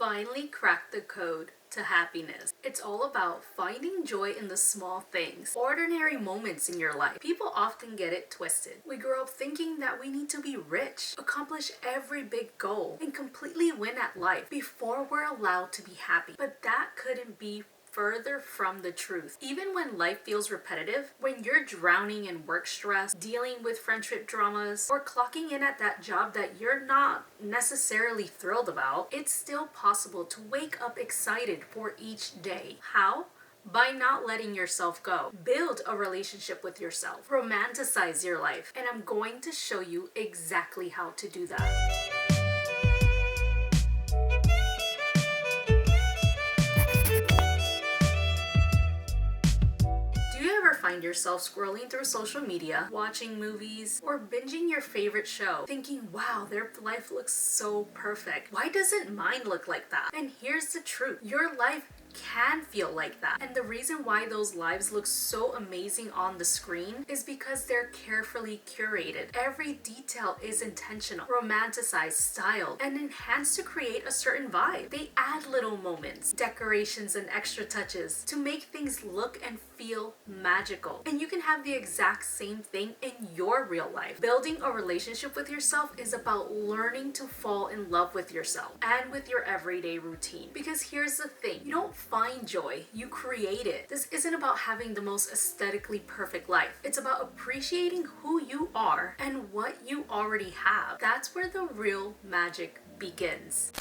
finally cracked the code to happiness. It's all about finding joy in the small things, ordinary moments in your life. People often get it twisted. We grow up thinking that we need to be rich, accomplish every big goal, and completely win at life before we're allowed to be happy. But that couldn't be further from the truth. Even when life feels repetitive, when you're drowning in work stress, dealing with friendship dramas, or clocking in at that job that you're not necessarily thrilled about, it's still possible to wake up excited for each day. How? By not letting yourself go. Build a relationship with yourself. Romanticize your life. And I'm going to show you exactly how to do that. Find yourself scrolling through social media, watching movies, or binging your favorite show, thinking, wow, their life looks so perfect. Why doesn't mine look like that? And here's the truth. Your life can feel like that. And the reason why those lives look so amazing on the screen is because they're carefully curated. Every detail is intentional, romanticized, styled, and enhanced to create a certain vibe. They add little moments, decorations, and extra touches to make things look and feel magical. And you can have the exact same thing in your real life. Building a relationship with yourself is about learning to fall in love with yourself and with your everyday routine. Because here's the thing, you don't find joy, you create it. This isn't about having the most aesthetically perfect life. It's about appreciating who you are and what you already have. That's where the real magic begins.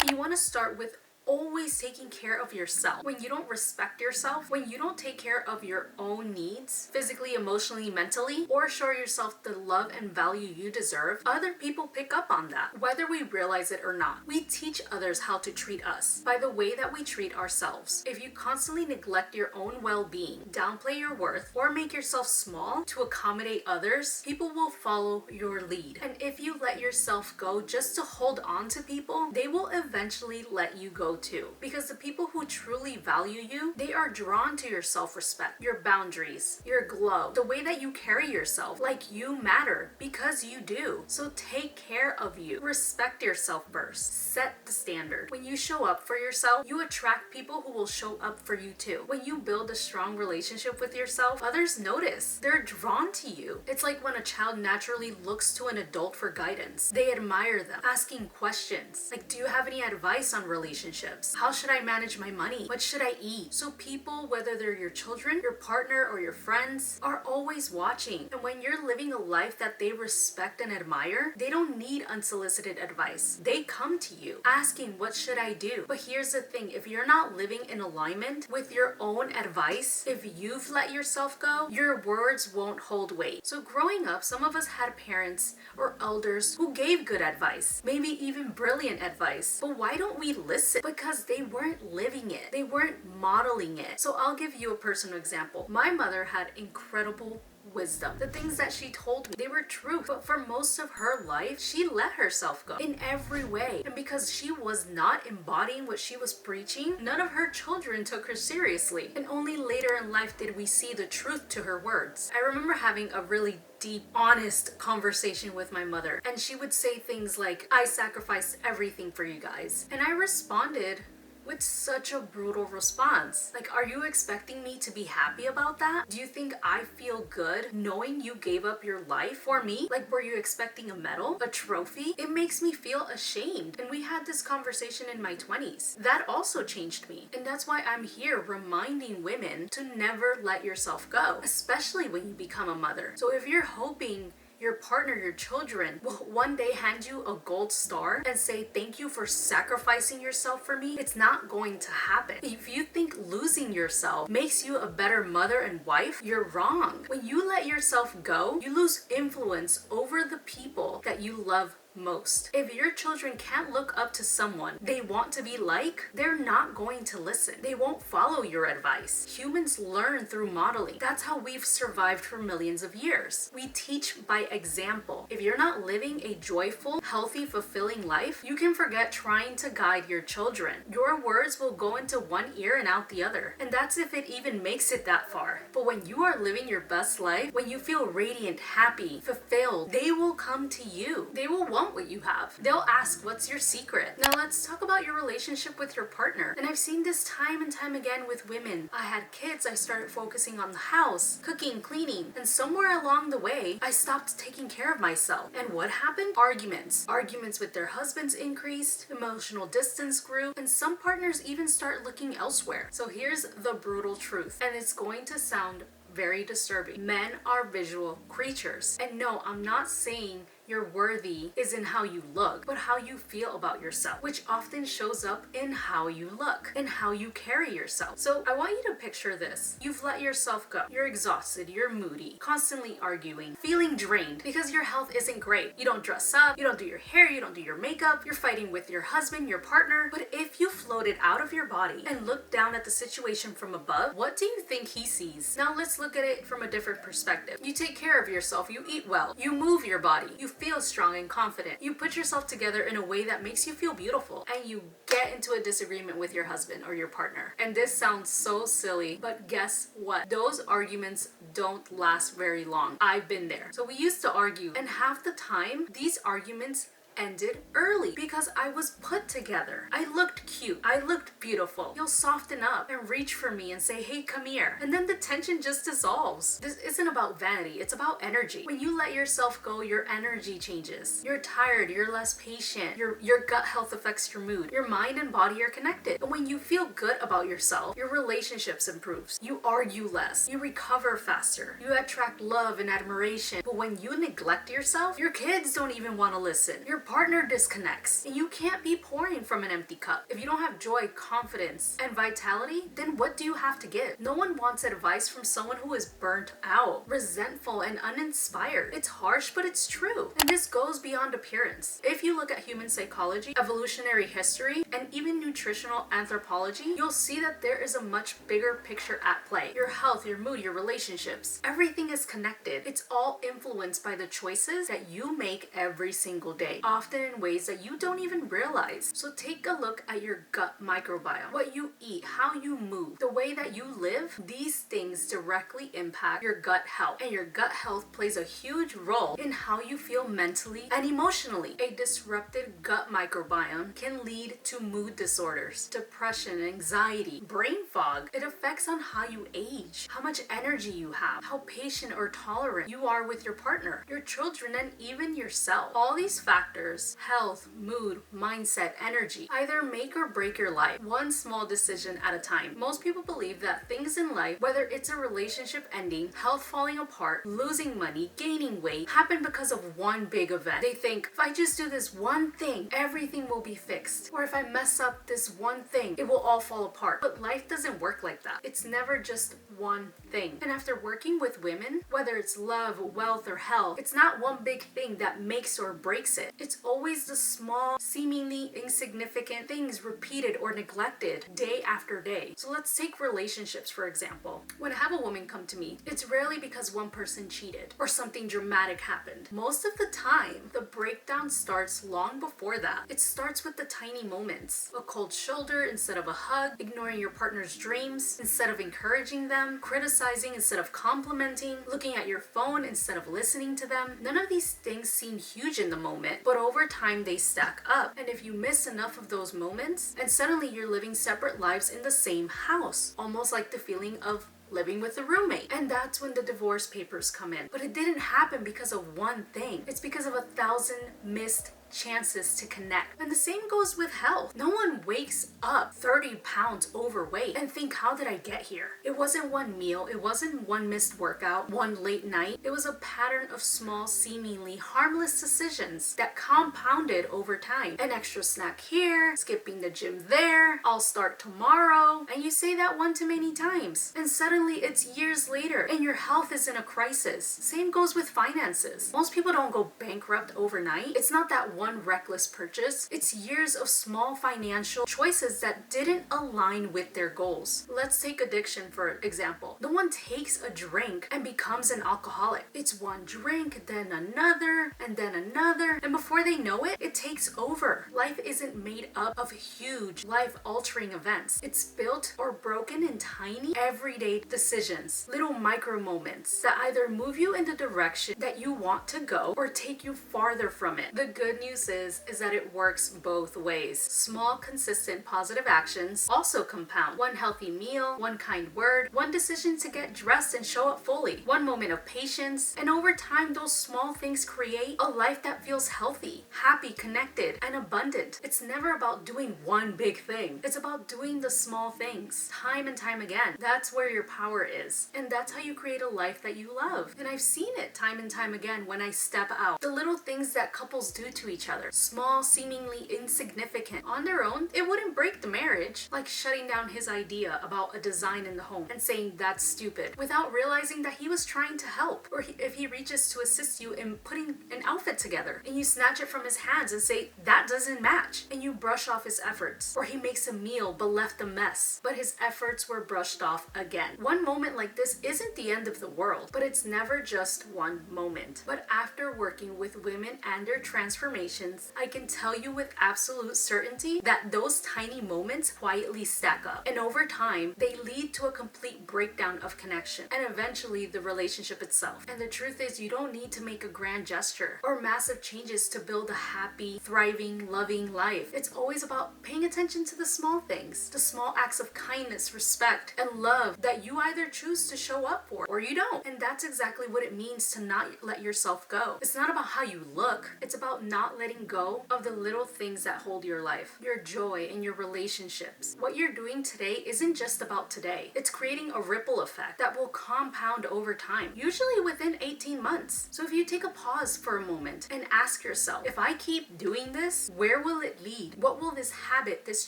You want to start with always taking care of yourself. When you don't respect yourself, when you don't take care of your own needs, physically, emotionally, mentally, or show yourself the love and value you deserve, other people pick up on that, whether we realize it or not. We teach others how to treat us by the way that we treat ourselves. If you constantly neglect your own well-being, downplay your worth, or make yourself small to accommodate others, people will follow your lead. And if you let yourself go just to hold on to people, they will eventually let you go too. Because the people who truly value you, they are drawn to your self-respect, your boundaries, your glow, the way that you carry yourself, like you matter, because you do. So take care of you. Respect yourself first. Set the standard. When you show up for yourself, you attract people who will show up for you too. When you build a strong relationship with yourself, others notice. They're drawn to you. It's like when a child naturally looks to an adult for guidance. They admire them, asking questions like, do you have any advice on relationships? How should I manage my money? What should I eat? So people, whether they're your children, your partner, or your friends, are always watching. And when you're living a life that they respect and admire, they don't need unsolicited advice. They come to you asking, what should I do? But here's the thing, if you're not living in alignment with your own advice, if you've let yourself go, your words won't hold weight. So growing up, some of us had parents or elders who gave good advice, maybe even brilliant advice. But why don't we listen? Because they weren't living it. They weren't modeling it. So I'll give you a personal example. My mother had incredible wisdom. The things that she told me, they were true. But for most of her life, she let herself go in every way. And because she was not embodying what she was preaching, none of her children took her seriously. And only later in life did we see the truth to her words. I remember having a really deep, honest conversation with my mother. And she would say things like, I sacrificed everything for you guys. And I responded with such a brutal response. Like, are you expecting me to be happy about that? Do you think I feel good knowing you gave up your life for me? Like, were you expecting a medal, a trophy? It makes me feel ashamed. And we had this conversation in my 20s. That also changed me. And that's why I'm here reminding women to never let yourself go, especially when you become a mother. So if you're hoping your partner, your children will one day hand you a gold star and say, thank you for sacrificing yourself for me, it's not going to happen. If you think losing yourself makes you a better mother and wife, you're wrong. When you let yourself go, you lose influence over the people that you love most. If your children can't look up to someone they want to be like, they're not going to listen. They won't follow your advice. Humans learn through modeling. That's how we've survived for millions of years. We teach by example. If you're not living a joyful, healthy, fulfilling life, you can forget trying to guide your children. Your words will go into one ear and out the other. And that's if it even makes it that far. But when you are living your best life, when you feel radiant, happy, fulfilled, they will come to you. They will want want what you have. They'll ask, what's your secret? Now let's talk about your relationship with your partner. And I've seen this time and time again with women. I had kids, I started focusing on the house, cooking, cleaning, and somewhere along the way, I stopped taking care of myself. And what happened? Arguments. Arguments with their husbands increased, emotional distance grew, and some partners even start looking elsewhere. So here's the brutal truth, and it's going to sound very disturbing. Men are visual creatures. And no, I'm not saying your worthy is in how you look, but how you feel about yourself, which often shows up in how you look and how you carry yourself. So I want you to picture this. You've let yourself go. You're exhausted, you're moody, constantly arguing, feeling drained because your health isn't great. You don't dress up, you don't do your hair, you don't do your makeup, you're fighting with your husband, your partner. But if you floated out of your body and looked down at the situation from above, what do you think he sees? Now let's look at it from a different perspective. You take care of yourself, you eat well, you move your body, you feel strong and confident. You put yourself together in a way that makes you feel beautiful, and you get into a disagreement with your husband or your partner. And this sounds so silly, but guess what? Those arguments don't last very long. I've been there. So we used to argue, and half the time, these arguments ended early because I was put together. I looked cute. I looked beautiful. You'll soften up and reach for me and say, hey, come here. And then the tension just dissolves. This isn't about vanity. It's about energy. When you let yourself go, your energy changes. You're tired. You're less patient. Your gut health affects your mood. Your mind and body are connected. And when you feel good about yourself, your relationships improves. You argue less. You recover faster. You attract love and admiration. But when you neglect yourself, your kids don't even want to listen. Your partner disconnects, and you can't be pouring from an empty cup. If you don't have joy, confidence, and vitality, then what do you have to give? No one wants advice from someone who is burnt out, resentful, and uninspired. It's harsh, but it's true. And this goes beyond appearance. If you look at human psychology, evolutionary history, and even nutritional anthropology, you'll see that there is a much bigger picture at play. Your health, your mood, your relationships, everything is connected. It's all influenced by the choices that you make every single day, often in ways that you don't even realize. So take a look at your gut microbiome. What you eat, how you move, the way that you live, these things directly impact your gut health. And your gut health plays a huge role in how you feel mentally and emotionally. A disrupted gut microbiome can lead to mood disorders, depression, anxiety, brain fog. It affects on how you age, how much energy you have, how patient or tolerant you are with your partner, your children, and even yourself. All these factors, health, mood, mindset, energy, either make or break your life, one small decision at a time. Most people believe that things in life, whether it's a relationship ending, health falling apart, losing money, gaining weight, happen because of one big event. They think, if I just do this one thing, everything will be fixed. Or if I mess up this one thing, it will all fall apart. But life doesn't work like that. It's never just one thing. And after working with women, whether it's love, wealth, or health, it's not one big thing that makes or breaks it. It's always the small, seemingly insignificant things repeated or neglected day after day. So let's take relationships, for example. When I have a woman come to me, it's rarely because one person cheated or something dramatic happened. Most of the time, the breakdown starts long before that. It starts with the tiny moments. A cold shoulder instead of a hug, ignoring your partner's dreams instead of encouraging them, criticizing instead of complimenting, looking at your phone instead of listening to them. None of these things seem huge in the moment, but over time they stack up. And if you miss enough of those moments, and suddenly you're living separate lives in the same house, almost like the feeling of living with a roommate. And that's when the divorce papers come in. But it didn't happen because of one thing. It's because of 1,000 missed chances to connect. And the same goes with health. No one wakes up 30 pounds overweight and think, how did I get here? It wasn't one meal. It wasn't one missed workout, one late night. It was a pattern of small, seemingly harmless decisions that compounded over time. An extra snack here, skipping the gym there, I'll start tomorrow. And you say that one too many times. And suddenly it's years later and your health is in a crisis. Same goes with finances. Most people don't go bankrupt overnight. It's not that one reckless purchase. It's years of small financial choices that didn't align with their goals. Let's take addiction for example. No one takes a drink and becomes an alcoholic. It's one drink, then another, and then another, and before they know it, it takes over. Life isn't made up of huge, life-altering events. It's built or broken in tiny, everyday decisions, little micro moments that either move you in the direction that you want to go or take you farther from it. The good news news is that it works both ways. Small, consistent, positive actions also compound. One healthy meal, one kind word, one decision to get dressed and show up fully, one moment of patience, and over time, those small things create a life that feels healthy, happy, connected, and abundant. It's never about doing one big thing. It's about doing the small things, time and time again. That's where your power is. And that's how you create a life that you love. And I've seen it time and time again when I step out. The little things that couples do to each other, small, seemingly insignificant. On their own, it wouldn't break the marriage, like shutting down his idea about a design in the home and saying that's stupid, without realizing that he was trying to help. Or if he reaches to assist you in putting an outfit together and you snatch it from his hands and say, that doesn't match, and you brush off his efforts. Or he makes a meal but left a mess, but his efforts were brushed off again. One moment like this isn't the end of the world, but it's never just one moment. But after working with women and their transformations, I can tell you with absolute certainty that those tiny moments quietly stack up. And over time, they lead to a complete breakdown of connection and eventually the relationship itself. And the truth is, you don't need to make a grand gesture or massive changes to build a happy, thriving, loving life. It's always about paying attention to the small things, the small acts of kindness, respect, and love that you either choose to show up for or you don't. And that's exactly what it means to not let yourself go. It's not about how you look. It's about not letting go of the little things that hold your life, your joy, and your relationships. What you're doing today isn't just about today. It's creating a ripple effect that will compound over time, usually within 18 months. So if you take a pause for a moment and ask yourself, if I keep doing this, where will it lead? What will this habit, this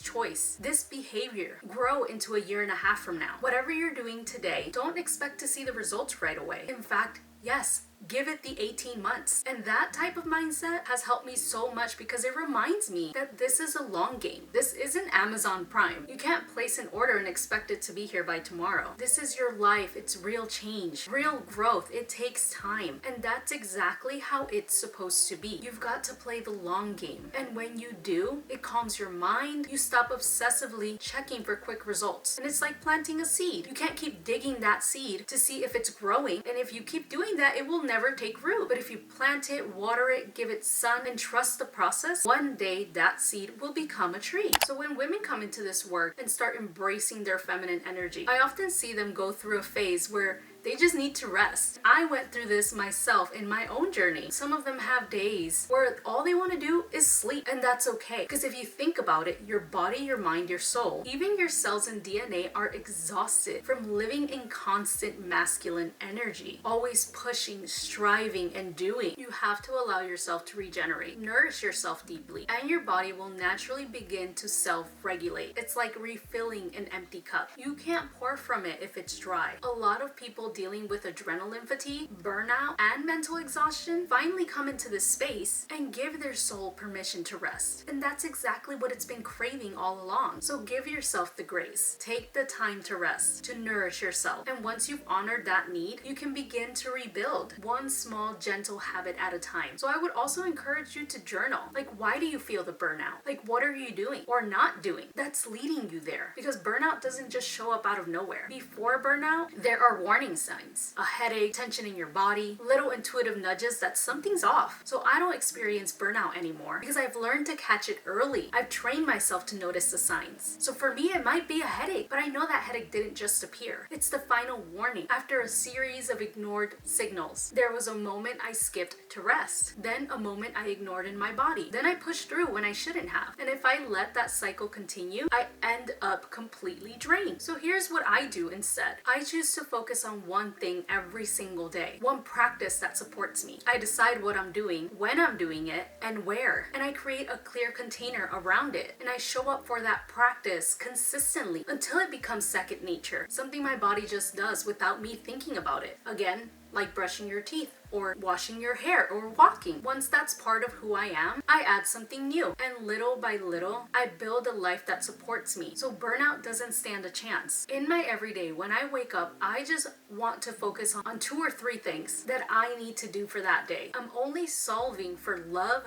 choice, this behavior grow into a year and a half from now? Whatever you're doing today, don't expect to see the results right away. In fact, yes, give it the 18 months. And that type of mindset has helped me so much because it reminds me that this is a long game. This isn't Amazon Prime. You can't place an order and expect it to be here by tomorrow. This is your life. It's real change, real growth. It takes time. And that's exactly how it's supposed to be. You've got to play the long game. And when you do, it calms your mind. You stop obsessively checking for quick results. And it's like planting a seed. You can't keep digging that seed to see if it's growing. And if you keep doing that, it will never take root. But if you plant it, water it, give it sun, and trust the process, one day that seed will become a tree. So when women come into this work and start embracing their feminine energy, I often see them go through a phase where they just need to rest. I went through this myself in my own journey. Some of them have days where all they want to do is sleep, and that's okay. Because if you think about it, your body, your mind, your soul, even your cells and DNA are exhausted from living in constant masculine energy, always pushing, striving, and doing. You have to allow yourself to regenerate, nourish yourself deeply, and your body will naturally begin to self-regulate. It's like refilling an empty cup. You can't pour from it if it's dry. A lot of people dealing with adrenaline fatigue, burnout, and mental exhaustion finally come into this space and give their soul permission to rest. And that's exactly what it's been craving all along. So give yourself the grace. Take the time to rest, to nourish yourself. And once you've honored that need, you can begin to rebuild one small, gentle habit at a time. So I would also encourage you to journal. Like, why do you feel the burnout? Like, what are you doing or not doing that's leading you there? Because burnout doesn't just show up out of nowhere. Before burnout, there are warning signs, a headache, tension in your body, little intuitive nudges that something's off. So I don't experience burnout anymore because I've learned to catch it early. I've trained myself to notice the signs. So for me, it might be a headache, but I know that headache didn't just appear. It's the final warning. After a series of ignored signals, there was a moment I skipped to rest, then a moment I ignored in my body, then I pushed through when I shouldn't have. And if I let that cycle continue, I end up completely drained. So here's what I do instead. I choose to focus on one thing every single day, one practice that supports me. I decide what I'm doing, when I'm doing it, and where. And I create a clear container around it. And I show up for that practice consistently until it becomes second nature, something my body just does without me thinking about it. Again, like brushing your teeth or washing your hair or walking. Once that's part of who I am, I add something new. And little by little, I build a life that supports me. So burnout doesn't stand a chance. In my everyday, when I wake up, I just want to focus on 2 or 3 things that I need to do for that day. I'm only solving for love,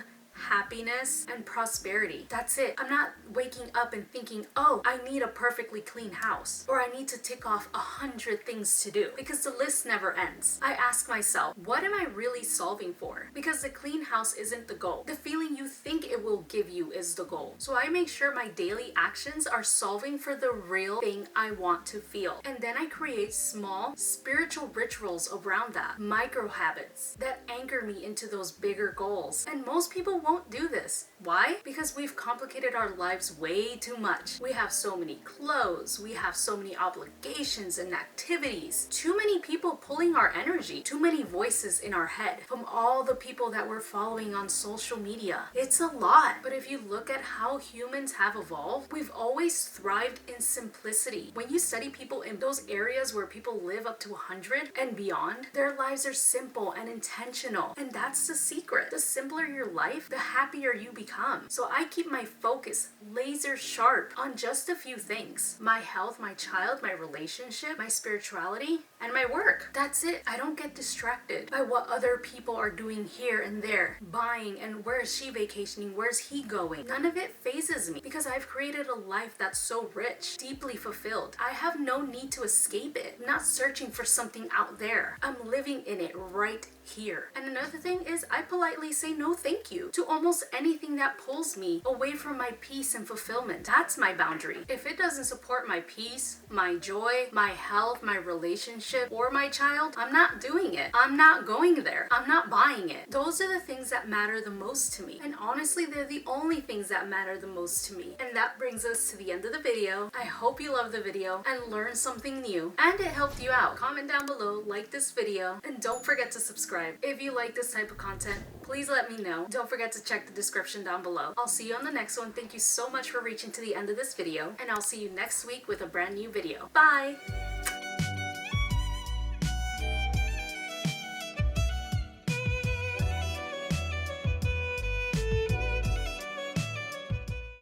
happiness, and prosperity. That's it. I'm not waking up and thinking, oh, I need a perfectly clean house, or I need to tick off 100 things to do, because the list never ends. I ask myself, what am I really solving for? Because the clean house isn't the goal. The feeling you think it will give you is the goal. So I make sure my daily actions are solving for the real thing I want to feel. And then I create small spiritual rituals around that, micro habits that anchor me into those bigger goals. And most people won't do this. Why? Because we've complicated our lives way too much. We have so many clothes, we have so many obligations and activities, too many people pulling our energy, too many voices in our head from all the people that we're following on social media. It's a lot. But if you look at how humans have evolved, we've always thrived in simplicity. When you study people in those areas where people live up to 100 and beyond, their lives are simple and intentional. And that's the secret. The simpler your life, the happier you become. So I keep my focus laser sharp on just a few things: my health, my child, my relationship, my spirituality, and my work. That's it. I don't get distracted by what other people are doing here and there, buying, and where is she vacationing, where's he going. None of it phases me because I've created a life that's so rich, deeply fulfilled. I have no need to escape it. I'm not searching for something out there. I'm living in it right here. And another thing is, I politely say no thank you to almost anything that pulls me away from my peace and fulfillment. That's my boundary. If it doesn't support my peace, my joy, my health, my relationship, or my child, I'm not doing it. I'm not going there. I'm not buying it. Those are the things that matter the most to me. And honestly, they're the only things that matter the most to me. And that brings us to the end of the video. I hope you loved the video and learned something new and it helped you out. Comment down below, like this video, and don't forget to subscribe. If you like this type of content, please let me know. Don't forget to check the description down below. I'll see you on the next one. Thank you so much for reaching to the end of this video, and I'll see you next week with a brand new video. Bye!